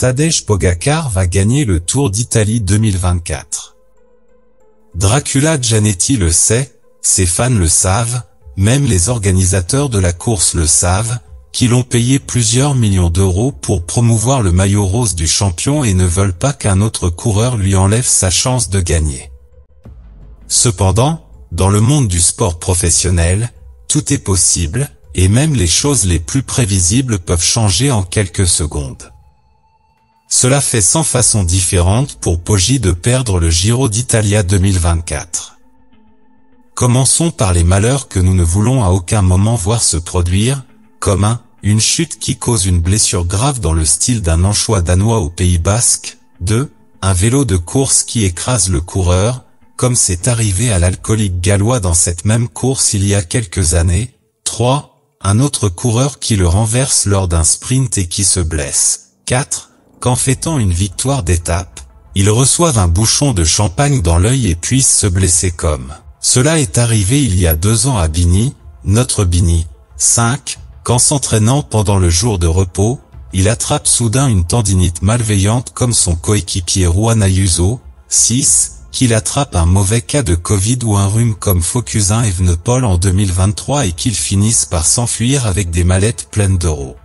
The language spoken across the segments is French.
Tadej Pogačar va gagner le Tour d'Italie 2024. Dracula Gianetti le sait, ses fans le savent, même les organisateurs de la course le savent, qui l'ont payé plusieurs millions d'euros pour promouvoir le maillot rose du champion et ne veulent pas qu'un autre coureur lui enlève sa chance de gagner. Cependant, dans le monde du sport professionnel, tout est possible, et même les choses les plus prévisibles peuvent changer en quelques secondes. Cela fait 100 façons différentes pour Poggi de perdre le Giro d'Italia 2024. Commençons par les malheurs que nous ne voulons à aucun moment voir se produire, comme une chute qui cause une blessure grave dans le style d'un anchois danois au Pays Basque, 2. Un vélo de course qui écrase le coureur, comme c'est arrivé à l'alcoolique gallois dans cette même course il y a quelques années, 3. Un autre coureur qui le renverse lors d'un sprint et qui se blesse, 4. Qu'en fêtant une victoire d'étape, ils reçoivent un bouchon de champagne dans l'œil et puissent se blesser comme cela est arrivé il y a 2 ans à Bini, notre Bini. 5. Qu'en s'entraînant pendant le jour de repos, il attrape soudain une tendinite malveillante comme son coéquipier Juan Ayuso. 6. Qu'il attrape un mauvais cas de Covid ou un rhume comme Focusin Evenepoel en 2023 et qu'ils finissent par s'enfuir avec des mallettes pleines d'euros.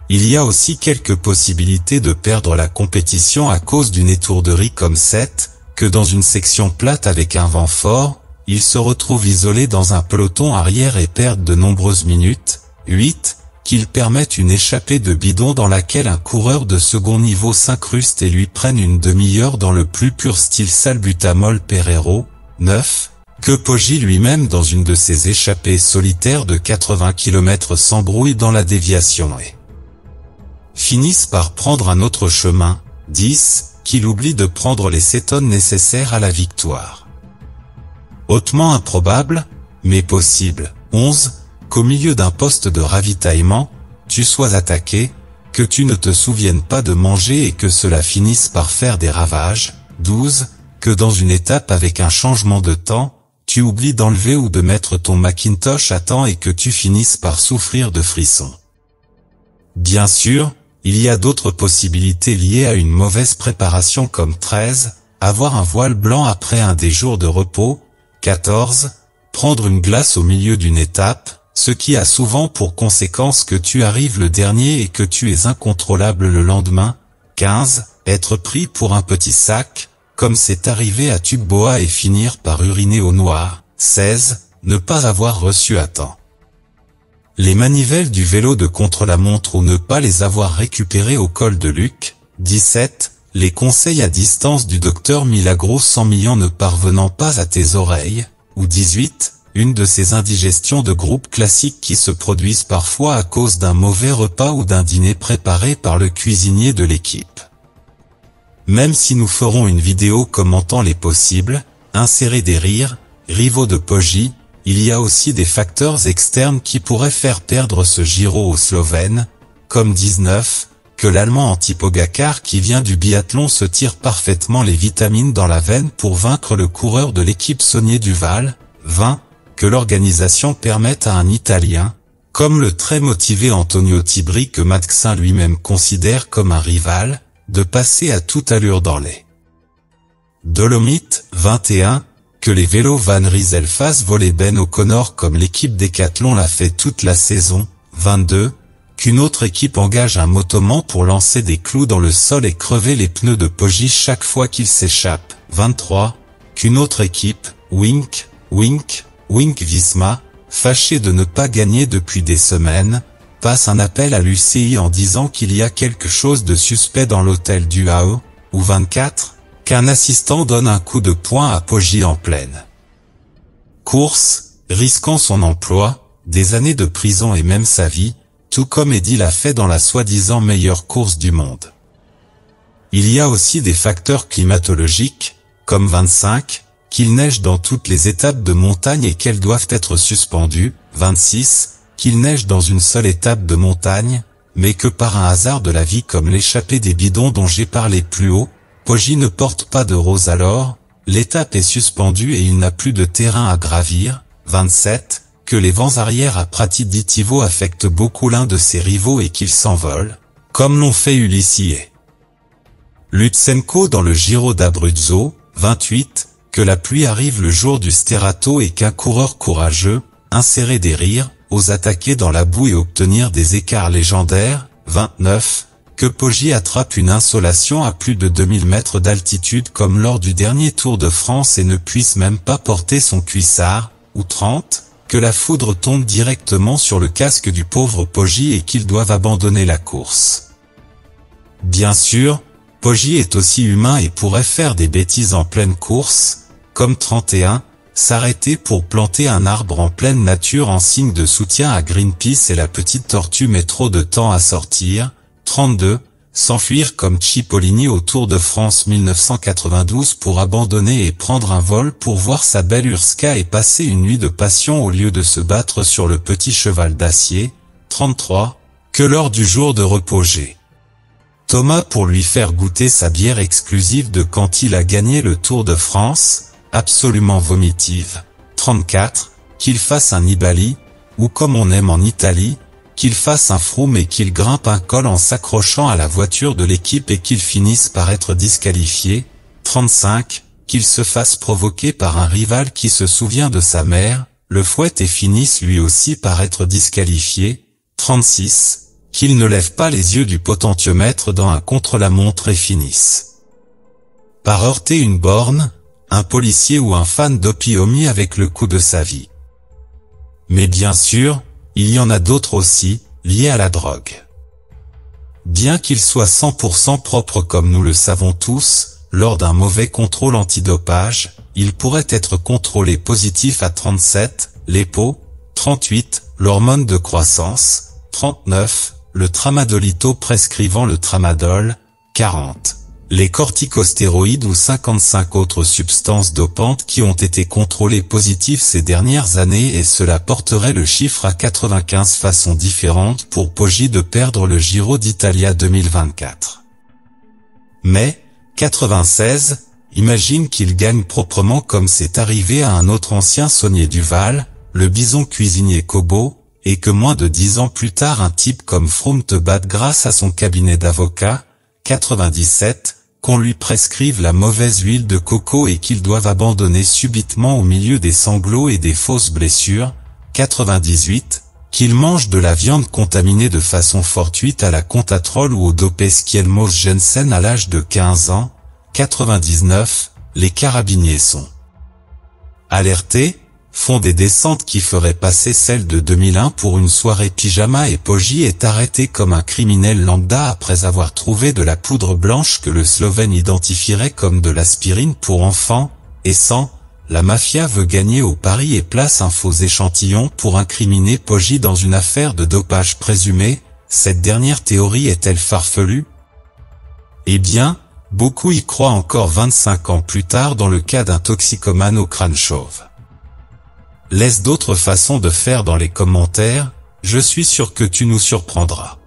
Il y a aussi quelques possibilités de perdre la compétition à cause d'une étourderie comme 7, que dans une section plate avec un vent fort, ils se retrouvent isolés dans un peloton arrière et perdent de nombreuses minutes. 8. Qu'ils permettent une échappée de bidon dans laquelle un coureur de second niveau s'incruste et lui prenne une demi-heure dans le plus pur style salbutamol Pereiro. 9. Que Poggi lui-même dans une de ses échappées solitaires de 80 km s'embrouille dans la déviation et finissent par prendre un autre chemin. 10. Qu'il oublie de prendre les cétones nécessaires à la victoire. Hautement improbable, mais possible. 11. Qu'au milieu d'un poste de ravitaillement, tu sois attaqué, que tu ne te souviennes pas de manger et que cela finisse par faire des ravages. 12. Que dans une étape avec un changement de temps, tu oublies d'enlever ou de mettre ton Macintosh à temps et que tu finisses par souffrir de frissons. Bien sûr, il y a d'autres possibilités liées à une mauvaise préparation comme 13. Avoir un voile blanc après un des jours de repos. 14. Prendre une glace au milieu d'une étape, ce qui a souvent pour conséquence que tu arrives le dernier et que tu es incontrôlable le lendemain. 15. Être pris pour un petit sac, comme c'est arrivé à Tugboa et finir par uriner au noir. 16. Ne pas avoir reçu à temps les manivelles du vélo de contre-la-montre ou ne pas les avoir récupérées au col de Luc. 17. Les conseils à distance du docteur Milagros 100 millions ne parvenant pas à tes oreilles. Ou 18. Une de ces indigestions de groupe classiques qui se produisent parfois à cause d'un mauvais repas ou d'un dîner préparé par le cuisinier de l'équipe. Même si nous ferons une vidéo commentant les possibles, insérer des rivaux de Poggi, il y a aussi des facteurs externes qui pourraient faire perdre ce Giro aux Slovènes, comme 19, que l'Allemand anti-Pogačar qui vient du biathlon se tire parfaitement les vitamines dans la veine pour vaincre le coureur de l'équipe Saunier Duval. 20, que l'organisation permette à un Italien, comme le très motivé Antonio Tibri que Maxin lui-même considère comme un rival, de passer à toute allure dans les Dolomites. 21, que les vélos Van Rysel fassent voler Ben O'Connor comme l'équipe Décathlon l'a fait toute la saison. 22, qu'une autre équipe engage un motoman pour lancer des clous dans le sol et crever les pneus de Poggi chaque fois qu'il s'échappe. 23, qu'une autre équipe, Wink Visma, fâché de ne pas gagner depuis des semaines, passe un appel à l'UCI en disant qu'il y a quelque chose de suspect dans l'hôtel du AO. Ou 24, qu'un assistant donne un coup de poing à Poggi en pleine course, risquant son emploi, des années de prison et même sa vie, tout comme Eddy l'a fait dans la soi-disant meilleure course du monde. Il y a aussi des facteurs climatologiques, comme 25, qu'il neige dans toutes les étapes de montagne et qu'elles doivent être suspendues. 26, qu'il neige dans une seule étape de montagne, mais que par un hasard de la vie comme l'échappée des bidons dont j'ai parlé plus haut, Poggi ne porte pas de rose alors, l'étape est suspendue et il n'a plus de terrain à gravir. 27, que les vents arrière à Prati di Tivo affectent beaucoup l'un de ses rivaux et qu'il s'envole, comme l'ont fait Ulysse et Lutsenko dans le Giro d'Abruzzo, 28, que la pluie arrive le jour du Sterato et qu'un coureur courageux, insérer des rires, ose attaquer dans la boue et obtenir des écarts légendaires, 29, que Poggi attrape une insolation à plus de 2000 mètres d'altitude comme lors du dernier Tour de France et ne puisse même pas porter son cuissard, ou 30, que la foudre tombe directement sur le casque du pauvre Poggi et qu'ils doivent abandonner la course. Bien sûr, Poggi est aussi humain et pourrait faire des bêtises en pleine course, comme 31, s'arrêter pour planter un arbre en pleine nature en signe de soutien à Greenpeace et la petite tortue met trop de temps à sortir, 32, s'enfuir comme Cipollini au Tour de France 1992 pour abandonner et prendre un vol pour voir sa belle Urska et passer une nuit de passion au lieu de se battre sur le petit cheval d'acier, 33, que lors du jour de repos G. Thomas pour lui faire goûter sa bière exclusive de quand il a gagné le Tour de France, absolument vomitive, 34, qu'il fasse un Nibali, ou comme on aime en Italie, qu'il fasse un Froome et qu'il grimpe un col en s'accrochant à la voiture de l'équipe et qu'il finisse par être disqualifié, 35, qu'il se fasse provoquer par un rival qui se souvient de sa mère, le fouette et finisse lui aussi par être disqualifié, 36, qu'il ne lève pas les yeux du potentiomètre dans un contre-la-montre et finisse par heurter une borne, un policier ou un fan d'Opiomi avec le coup de sa vie. Mais bien sûr, il y en a d'autres aussi, liés à la drogue. Bien qu'il soit 100% propre comme nous le savons tous, lors d'un mauvais contrôle antidopage, il pourrait être contrôlé positif à 37, l'EPO, 38, l'hormone de croissance, 39, le tramadolito prescrivant le tramadol, 40. Les corticostéroïdes ou 55 autres substances dopantes qui ont été contrôlées positives ces dernières années et cela porterait le chiffre à 95 façons différentes pour Poggi de perdre le Giro d'Italia 2024. Mais, 96, imagine qu'il gagne proprement comme c'est arrivé à un autre ancien saunier du Val, le bison cuisinier Kobo, et que moins de 10 ans plus tard un type comme Froome te batte grâce à son cabinet d'avocats, 97, qu'on lui prescrive la mauvaise huile de coco et qu'il doive abandonner subitement au milieu des sanglots et des fausses blessures, 98, qu'il mange de la viande contaminée de façon fortuite à la Contatrol ou au dopé Skielmos Jensen à l'âge de 15 ans, 99, les carabiniers sont alertés, font des descentes qui feraient passer celle de 2001 pour une soirée pyjama et Poggi est arrêté comme un criminel lambda après avoir trouvé de la poudre blanche que le Slovène identifierait comme de l'aspirine pour enfants, et 100, la mafia veut gagner au pari et place un faux échantillon pour incriminer Poggi dans une affaire de dopage présumé, cette dernière théorie est-elle farfelue? Eh bien, beaucoup y croient encore 25 ans plus tard dans le cas d'un toxicomane au crâne chauve. Laisse d'autres façons de faire dans les commentaires, je suis sûr que tu nous surprendras.